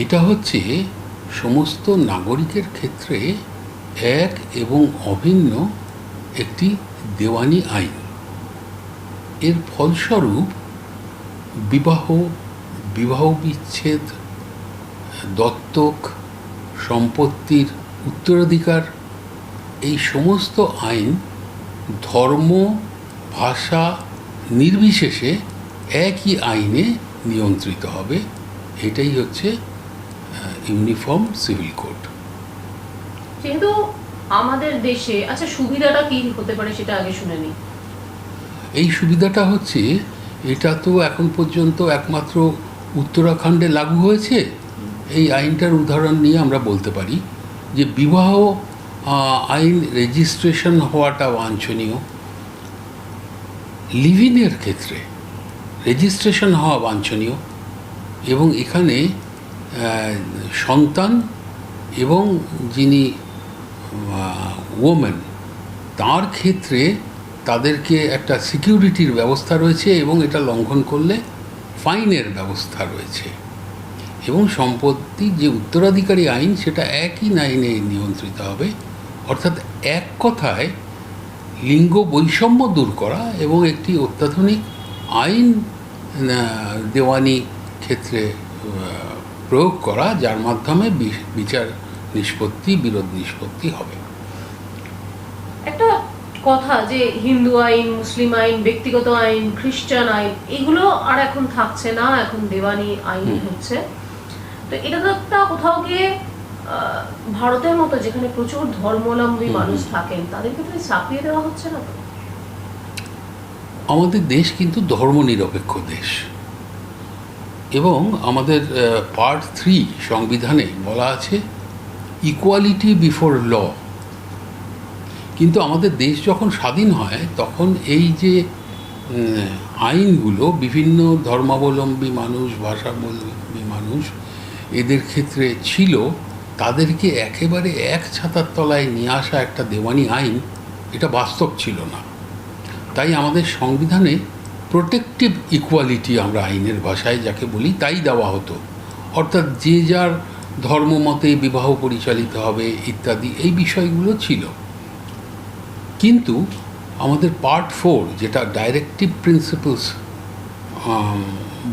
এটা হচ্ছে সমস্ত নাগরিকের ক্ষেত্রে এক এবং অভিন্ন একটি দেওয়ানি আইন। এর ফলস্বরূপ বিবাহ, বিবাহ বিচ্ছেদ, দত্তক, সম্পত্তির উত্তরাধিকার, এই সমস্ত আইন ধর্ম, ভাষা নির্বিশেষে একই আইনে নিয়ন্ত্রিত হবে। এটাই হচ্ছে ইউনিফর্ম সিভিল কোড। কিন্তু আমাদের দেশে আচ্ছা সুবিধাটা কি হতে পারে সেটা আগে শুনে নিই। এই সুবিধাটা হচ্ছে, এটা তো এখন পর্যন্ত একমাত্র উত্তরাখণ্ডে লাগু হয়েছে। এই আইনটার উদাহরণ নিয়ে আমরা বলতে পারি যে বিবাহ আইন রেজিস্ট্রেশন হওয়াটা বাঞ্ছনীয়, লিভিনের ক্ষেত্রে রেজিস্ট্রেশন হওয়া বাঞ্ছনীয়, এবং এখানে সন্তান এবং যিনি ওমেন তার ক্ষেত্রে তাদেরকে একটা সিকিউরিটির ব্যবস্থা রয়েছে এবং এটা লঙ্ঘন করলে ফাইনের ব্যবস্থা রয়েছে। এবং সম্পত্তি যে উত্তরাধিকারী আইন সেটা একই আইনে নিয়ন্ত্রিত হবে। অর্থাৎ এক কথায় লিঙ্গ বৈষম্য দূর করা এবং একটি অত্যাধুনিক আইন দেওয়ানি ক্ষেত্রে প্রয়োগ করা, যার মাধ্যমে বিচার নিষ্পত্তি, বিরোধ নিষ্পত্তি হবে। একটা কথা যে হিন্দু আইন, মুসলিম আইন, ব্যক্তিগত আইন, খ্রিস্টান আইন, এগুলো আর এখন থাকছে না, এখন দেওয়ানি আইন হচ্ছে। তো এটা তো একটা কোথাও গিয়ে ভারতের মতো যেখানে প্রচুর ধর্মাবলম্বী মানুষ থাকেন তাদের ক্ষেত্রে চাপিয়ে দেওয়া হচ্ছে না? আমাদের দেশ কিন্তু ধর্মনিরপেক্ষ দেশ, এবং আমাদের পার্ট 3 সংবিধানে বলা আছে ইকুয়ালিটি বিফোর ল। কিন্তু আমাদের দেশ যখন স্বাধীন হয় তখন এই যে আইনগুলো বিভিন্ন ধর্মাবলম্বী মানুষ, ভাষাবলম্বী মানুষ এদের ক্ষেত্রে ছিল, তাদেরকে একেবারে এক ছাতার তলায় নিয়ে আসা একটা দেওয়ানি আইন, এটা বাস্তব ছিল না। তাই আমাদের সংবিধানে প্রোটেক্টিভ ইকুয়ালিটি, আমরা আইনের ভাষায় যাকে বলি, তাই দেওয়া হতো। অর্থাৎ যে যার ধর্মমতে বিবাহ পরিচালিত হবে ইত্যাদি এই বিষয়গুলো ছিল। কিন্তু আমাদের পার্ট 4 যেটা ডাইরেক্টিভ প্রিন্সিপালস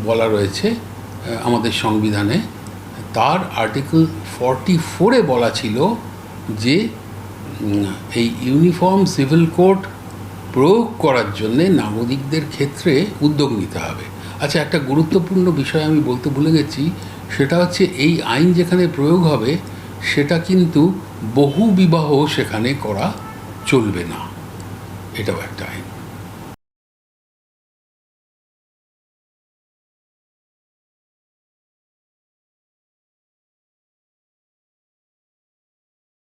বলা রয়েছে আমাদের সংবিধানে, তার আর্টিকেল 44-এ বলা ছিল যে এই ইউনিফর্ম সিভিল কোড প্রয়োগ করার জন্যে নাগরিকদের ক্ষেত্রে উদ্যোগ নিতে হবে। আচ্ছা, একটা গুরুত্বপূর্ণ বিষয় আমি বলতে ভুলে গেছি, সেটা হচ্ছে এই আইন যেখানে প্রয়োগ হবে সেটা কিন্তু বহু বিবাহ সেখানে করা চলবে না, এটাও একটা আইন।